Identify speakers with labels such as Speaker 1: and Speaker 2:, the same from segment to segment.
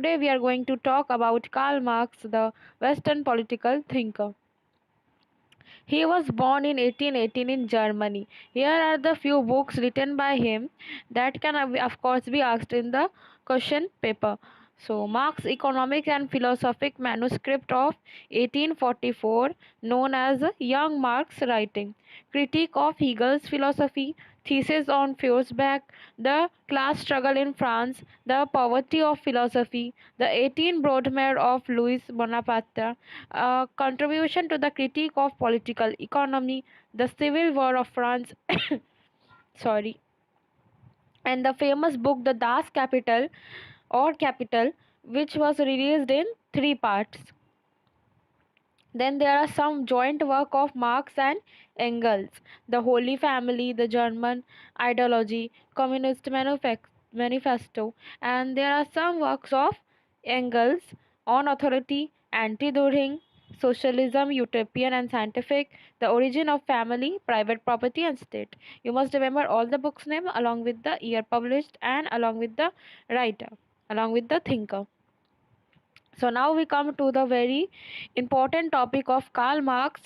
Speaker 1: Today we are going to talk about Karl Marx, the Western political thinker. He was born in 1818 in Germany. Here are the few books written by him that can, of course, be asked in the question paper. So, Marx' Economic and Philosophic Manuscript of 1844, known as Young Marx Writing, Critique of Hegel's Philosophy, Thesis on Feuerbach, The Class Struggle in France, The Poverty of Philosophy, The 18 Broadmer of Louis Bonaparte, a contribution to the critique of political economy, the Civil War of France, sorry, and the famous book The Das Kapital or Capital, which was released in three parts. Then there are some joint work of Marx and Engels, the Holy Family, the German ideology, Communist Manifesto, and there are some works of Engels on authority, anti-Dühring, socialism, utopian and scientific, the origin of family, private property and state. You must remember all the books name along with the year published and along with the writer, along with the thinker. So now we come to the very important topic of Karl Marx,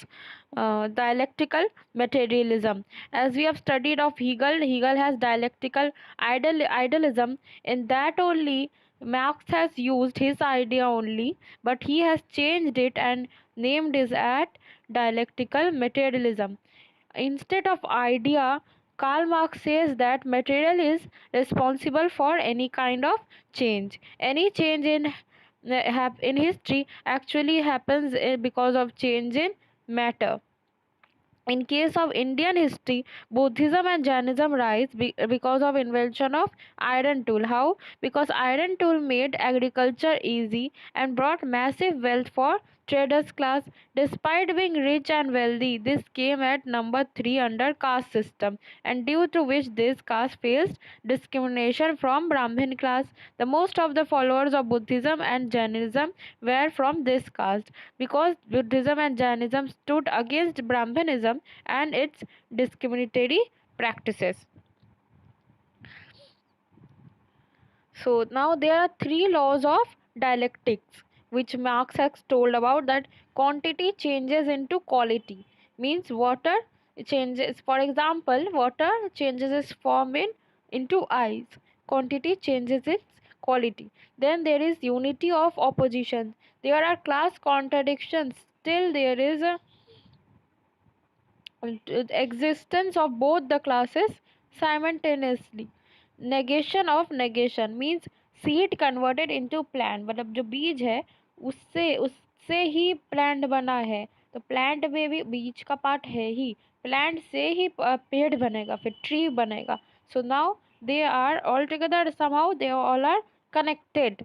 Speaker 1: dialectical materialism. As we have studied of Hegel, Hegel has dialectical idealism. In that only Marx has used his idea only, but he has changed it and named it as dialectical materialism. Instead of idea, Karl Marx says that material is responsible for any kind of change. Any change in history actually happens because of change in matter. In case of Indian history, Buddhism and Jainism rise because of invention of iron tool. How? Because iron tool made agriculture easy and brought massive wealth for traders class. Despite being rich and wealthy, this came at number 3 under caste system, and due to which this caste faced discrimination from Brahmin class. The most of the followers of Buddhism and Jainism were from this caste because Buddhism and Jainism stood against Brahmanism and its discriminatory practices. So now there are three laws of dialectics which Marx has told about, that quantity changes into quality, means water changes, for example, water changes its form into ice, quantity changes its quality. Then there is unity of opposition, there are class contradictions, still there is a existence of both the classes simultaneously. Negation of negation means seed converted into plant, मतलब जो बीज है उससे उससे ही plant बना है, तो plant में भी बीज का पार्ट है ही, प्लांट से ही पेड़ बनेगा, फिर ट्री बनेगा. So now they are all together, somehow they all are connected.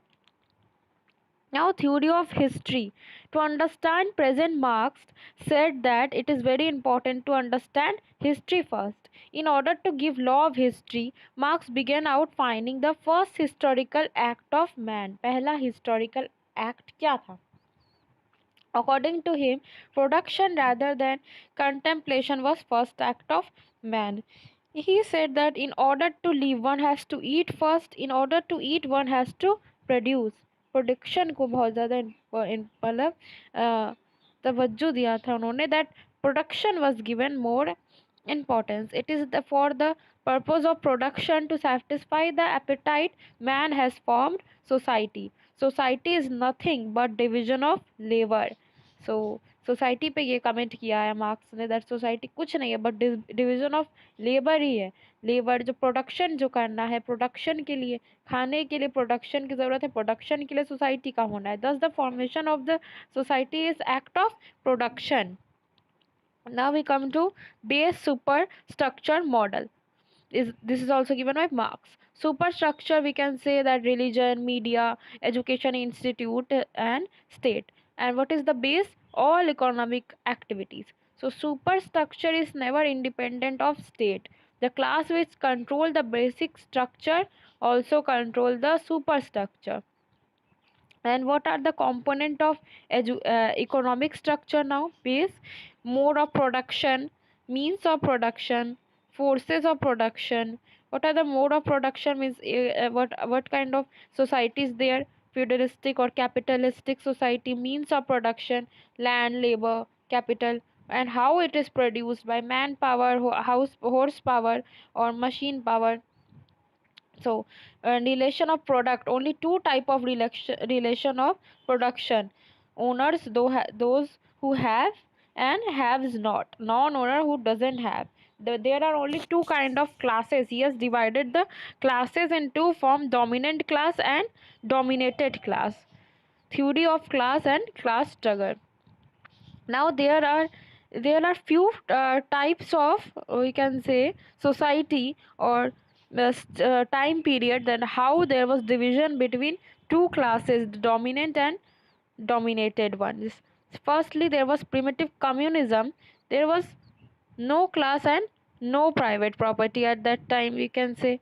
Speaker 1: Now, theory of history. To understand present, Marx said that it is very important to understand history first. In order to give law of history, Marx began out finding the first historical act of man. पहला historical act क्या था? According to him, production rather than contemplation was first act of man. He said that in order to live, one has to eat first. In order to eat, one has to produce. Production को बहुत ज़्यादा मतलब तवज्जो दिया था उन्होंने, that production was given more importance. It is for the purpose of production to satisfy the appetite man has formed society. Society is nothing but division of labor. So society पे ये कमेंट किया है marks ने, that society कुछ नहीं है but division of labour ही है. Labour जो प्रोडक्शन जो करना है, प्रोडक्शन के लिए, खाने के लिए प्रोडक्शन की ज़रूरत है, प्रोडक्शन के लिए सोसाइटी का होना है. दस the formation of the society is act of production. Now we come to base superstructure model. This is also given by Marx. Superstructure, we can say that religion, media, education institute and state. And what is the base? All economic activities. So superstructure is never independent of state. The class which control the basic structure also control the superstructure. And what are the component of economic structure now? Base, mode of production, means of production, forces of production. What are the mode of production means what kind of society is there? feudalistic or capitalistic society, means of production, land, labor, capital, and how it is produced by manpower, horsepower, or machine power. So, relation of product, only two type of relation of production: owners, those who have, and haves not, non-owner who doesn't have. There are only two kind of classes. He has divided the classes into form: dominant class and dominated class. Theory of class and class struggle. Now there are few types of, we can say, society or time period, then how there was division between two classes, the dominant and dominated ones. Firstly, there was primitive communism. There was no class and no private property at that time, we can say.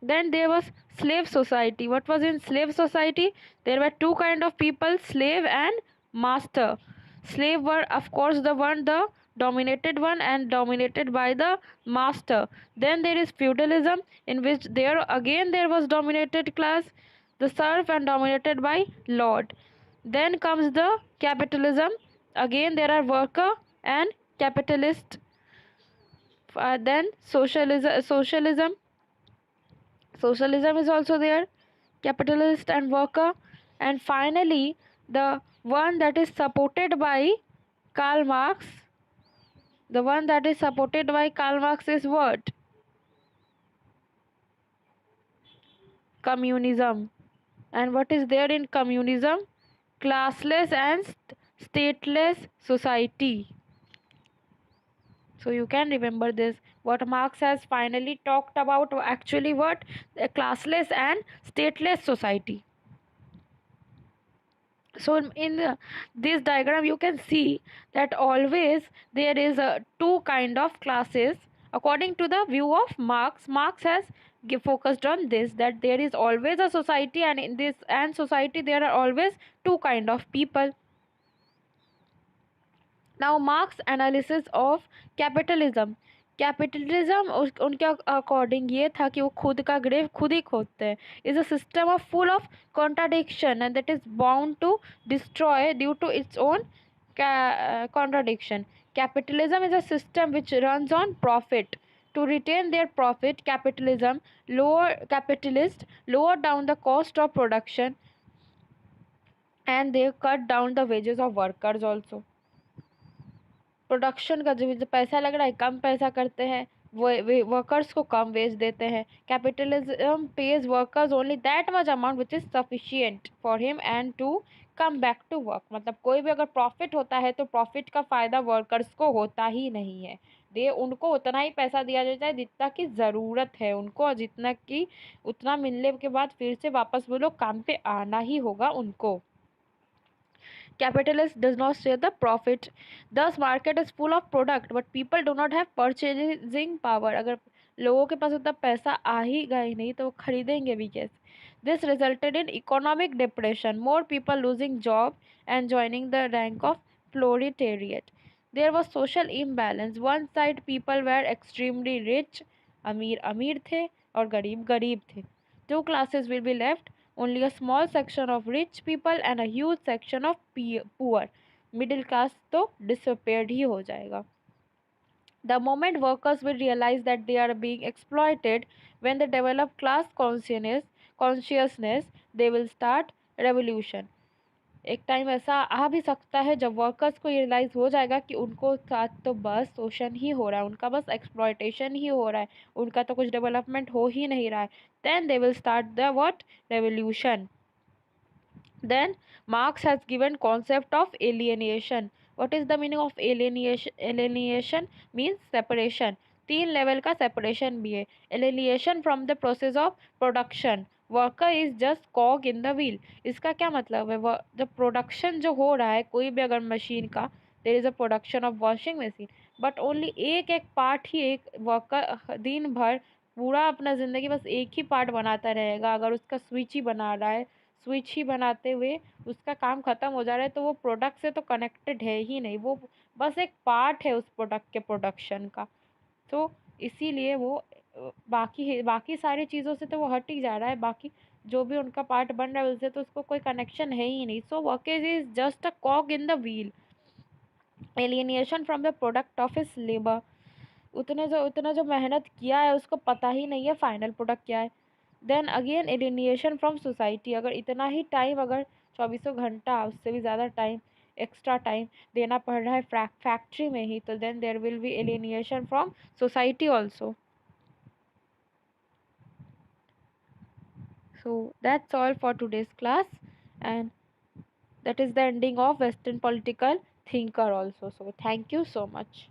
Speaker 1: Then there was slave society. What was in slave society? There were two kind of people: slave and master. Slave were, of course, the dominated one and dominated by the master. Then there is feudalism, in which there was dominated class, the serf, and dominated by lord. Then comes the capitalism. Again there are worker and capitalist. Then socialism is also there, capitalist and worker. And finally, the one that is supported by Karl Marx, is what? Communism. And what is there in communism? Classless and stateless society. So you can remember this. What Marx has finally talked about, actually what? A classless and stateless society. So in this diagram you can see that always there is a two kind of classes. According to the view of Marx has focused on this, that there is always a society, and in this and society there are always two kind of people. Now Marx analysis of capitalism. Capitalism उनके according ये था कि वो खुद का grave खुद ही खोदते हैं. Is a system of full of contradiction and that is bound to destroy due to its own contradiction. Capitalism is a system which runs on profit. To retain their profit, capitalists lower down the cost of production, and they cut down the wages of workers also. Production का जो पैसा लग रहा है कम पैसा करते हैं, वो वर्कर्स को कम वेज देते हैं. Capitalism pays workers only that much amount which is sufficient for him and to come back to work. मतलब कोई भी अगर प्रॉफिट होता है तो प्रॉफिट का फ़ायदा वर्कर्स को होता ही नहीं है. उनको उतना ही पैसा दिया जाता है जितना की ज़रूरत है उनको, और जितना कि उतना मिलने के बाद फिर से वापस वो लोग काम पे आना ही होगा उनको. Capitalist does not share the profit. Thus, market is full of product, but people do not have purchasing power. अगर लोगों के पास उतना पैसा आ ही गया ही नहीं तो वो खरीदेंगे भी कैसे? This resulted in economic depression, more people losing job and joining the rank of proletariat. There was social imbalance. One side people were extremely rich, अमीर अमीर थे और गरीब गरीब थे. Two classes will be left, only a small section of rich people and a huge section of poor. Middle class तो disappeared ही हो जाएगा. The moment workers will realize that they are being exploited, when they develop class consciousness, they will start revolution. एक time ऐसा आ भी सकता है जब workers को रियलाइज़ हो जाएगा कि उनको साथ तो बस शोषण ही हो रहा है, उनका बस एक्सप्लॉयटेशन ही हो रहा है, उनका तो कुछ डेवलपमेंट हो ही नहीं रहा है. Then they will start the what? Revolution. Then Marx has given concept of alienation. What is the meaning of alienation? Alienation means separation. तीन लेवल का सेपरेशन भी है. Alienation from the process of production. Worker is just cog in the wheel. इसका क्या मतलब है? जब production जो हो रहा है कोई भी अगर मशीन का, there is a production of washing machine, but only एक एक पार्ट ही एक वर्कर दिन भर पूरा अपना ज़िंदगी बस एक ही पार्ट बनाता रहेगा. अगर उसका स्विच ही बना रहा है, स्विच ही बनाते हुए उसका काम ख़त्म हो जा रहा है तो वो प्रोडक्ट से तो कनेक्टेड है ही नहीं, वो बस एक पार्ट है उस प्रोडक्ट के प्रोडक्शन का. तो इसीलिए वो बाकी सारी चीज़ों से तो वो हट ही जा रहा है. बाकी जो भी उनका पार्ट बन रहा है उससे तो उसको कोई कनेक्शन है ही नहीं. So workers is just a cog in the wheel. Alienation from the product of his labour. उतना जो मेहनत किया है उसको पता ही नहीं है फाइनल प्रोडक्ट क्या है. Then again alienation from society. अगर इतना ही टाइम, अगर चौबीसों घंटा उससे भी ज़्यादा टाइम, एक्स्ट्रा टाइम देना पड़ रहा है फैक्ट्री में ही, तो then there will be alienation from society also. So that's all for today's class, and that is the ending of Western political thinker also. So thank you so much.